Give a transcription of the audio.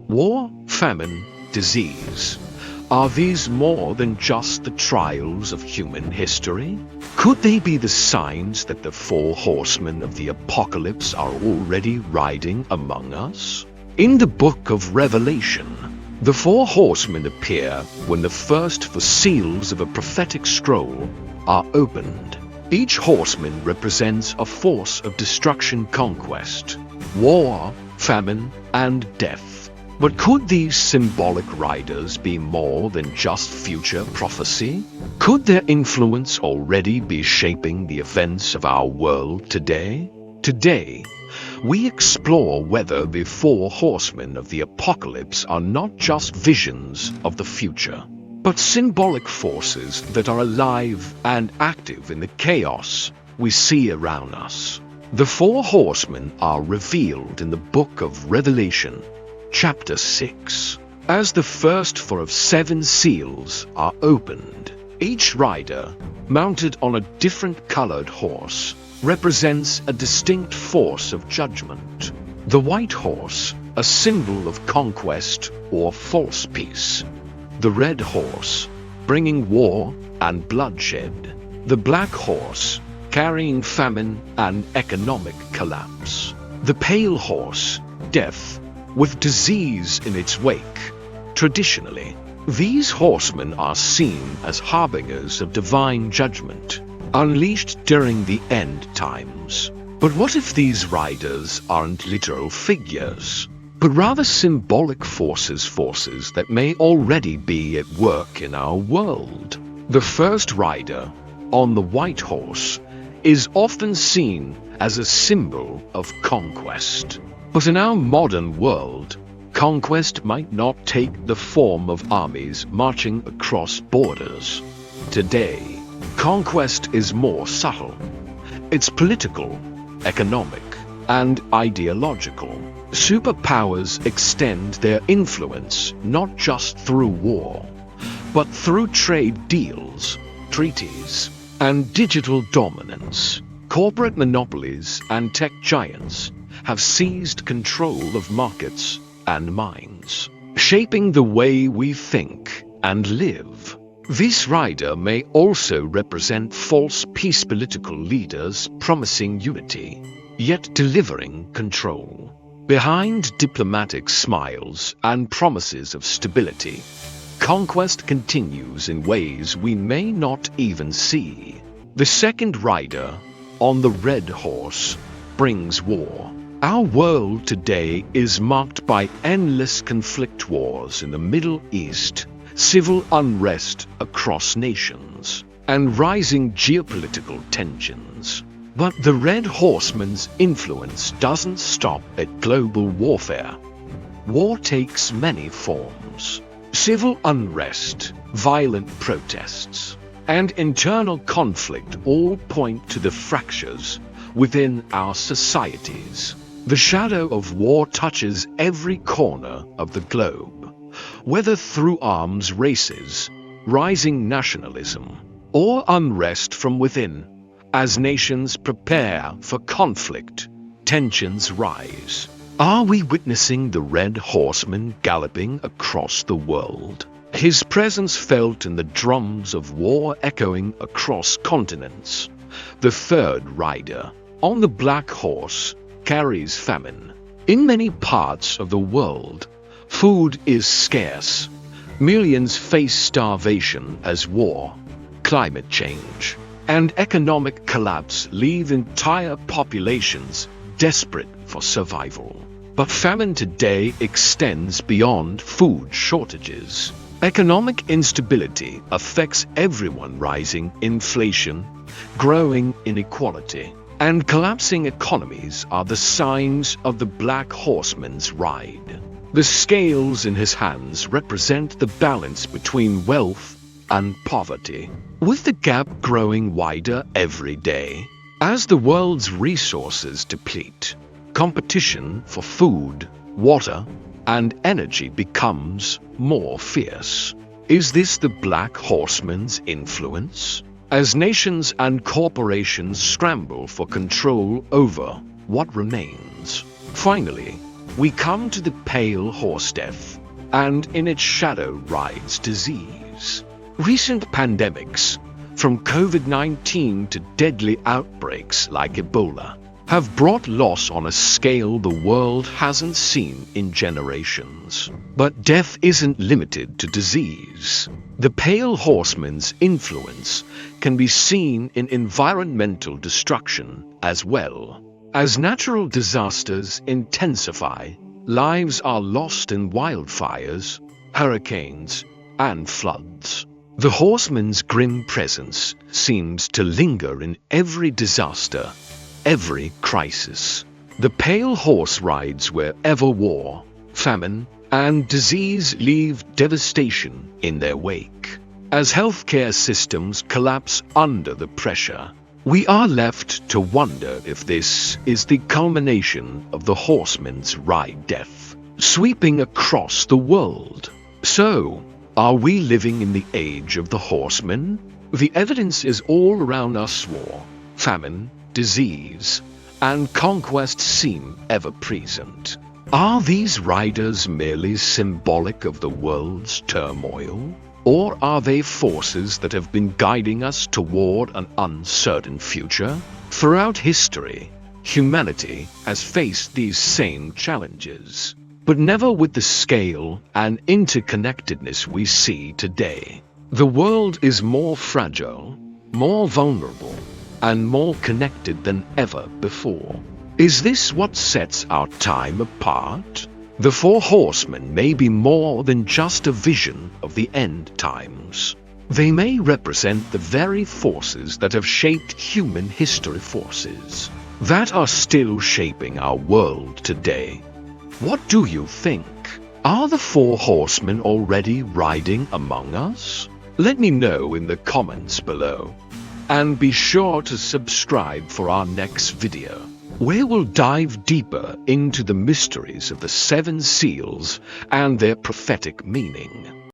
War, famine, disease. Are these more than just the trials of human history? Could they be the signs that the four horsemen of the apocalypse are already riding among us? In the book of Revelation, the four horsemen appear when the first four seals of a prophetic scroll are opened. Each horseman represents a force of destruction, conquest, war, famine, and death. But could these symbolic riders be more than just future prophecy? Could their influence already be shaping the events of our world today? Today, we explore whether the four horsemen of the apocalypse are not just visions of the future, but symbolic forces that are alive and active in the chaos we see around us. The four horsemen are revealed in the book of Revelation, Chapter 6. As the first four of 7 seals are opened, each rider, mounted on a different colored horse, represents a distinct force of judgment. The white horse, a symbol of conquest or false peace. The red horse, bringing war and bloodshed. The black horse, carrying famine and economic collapse. The pale horse, death, with disease in its wake. Traditionally, these horsemen are seen as harbingers of divine judgment, unleashed during the end times. But what if these riders aren't literal figures, but rather symbolic forces that may already be at work in our world? The first rider, on the white horse, is often seen as a symbol of conquest. But in our modern world, conquest might not take the form of armies marching across borders. Today, conquest is more subtle. It's political, economic, and ideological. Superpowers extend their influence not just through war, but through trade deals, treaties, and digital dominance. Corporate monopolies and tech giants have seized control of markets and minds, shaping the way we think and live. This rider may also represent false peace political leaders promising unity, yet delivering control. Behind diplomatic smiles and promises of stability, conquest continues in ways we may not even see. The second rider, on the red horse, brings war. Our world today is marked by endless conflict wars in the Middle East, civil unrest across nations, and rising geopolitical tensions. But the Red Horseman's influence doesn't stop at global warfare. War takes many forms. Civil unrest, violent protests, and internal conflict all point to the fractures within our societies. The shadow of war touches every corner of the globe, whether through arms races, rising nationalism, or unrest from within. As nations prepare for conflict, tensions rise. Are we witnessing the Red Horseman galloping across the world? His presence felt in the drums of war echoing across continents. The third rider, on the black horse, carries famine. In many parts of the world, food is scarce. Millions face starvation as war, climate change, and economic collapse leave entire populations desperate for survival. But famine today extends beyond food shortages. Economic instability affects everyone. Rising inflation, growing inequality, and collapsing economies are the signs of the Black Horseman's ride. The scales in his hands represent the balance between wealth and poverty, with the gap growing wider every day. As the world's resources deplete, competition for food, water, and energy becomes more fierce. Is this the Black Horseman's influence? As nations and corporations scramble for control over what remains. Finally, we come to the pale horse death, and in its shadow rides disease. Recent pandemics, from COVID-19 to deadly outbreaks like Ebola, have brought loss on a scale the world hasn't seen in generations. But death isn't limited to disease. The pale horseman's influence can be seen in environmental destruction as well. As natural disasters intensify, lives are lost in wildfires, hurricanes, and floods. The horseman's grim presence seems to linger in every disaster, every crisis. The pale horse rides wherever war, famine, and disease leave devastation in their wake. As healthcare systems collapse under the pressure, we are left to wonder if this is the culmination of the horseman's ride death, sweeping across the world. So, are we living in the age of the horseman? The evidence is all around us. War, famine, disease, and conquest seem ever present. Are these riders merely symbolic of the world's turmoil? Or are they forces that have been guiding us toward an uncertain future? Throughout history, humanity has faced these same challenges, but never with the scale and interconnectedness we see today. The world is more fragile, more vulnerable, and more connected than ever before. Is this what sets our time apart? The Four Horsemen may be more than just a vision of the end times. They may represent the very forces that have shaped human history, forces that are still shaping our world today. What do you think? Are the Four Horsemen already riding among us? Let me know in the comments below. And be sure to subscribe for our next video, where we'll dive deeper into the mysteries of the Seven Seals and their prophetic meaning.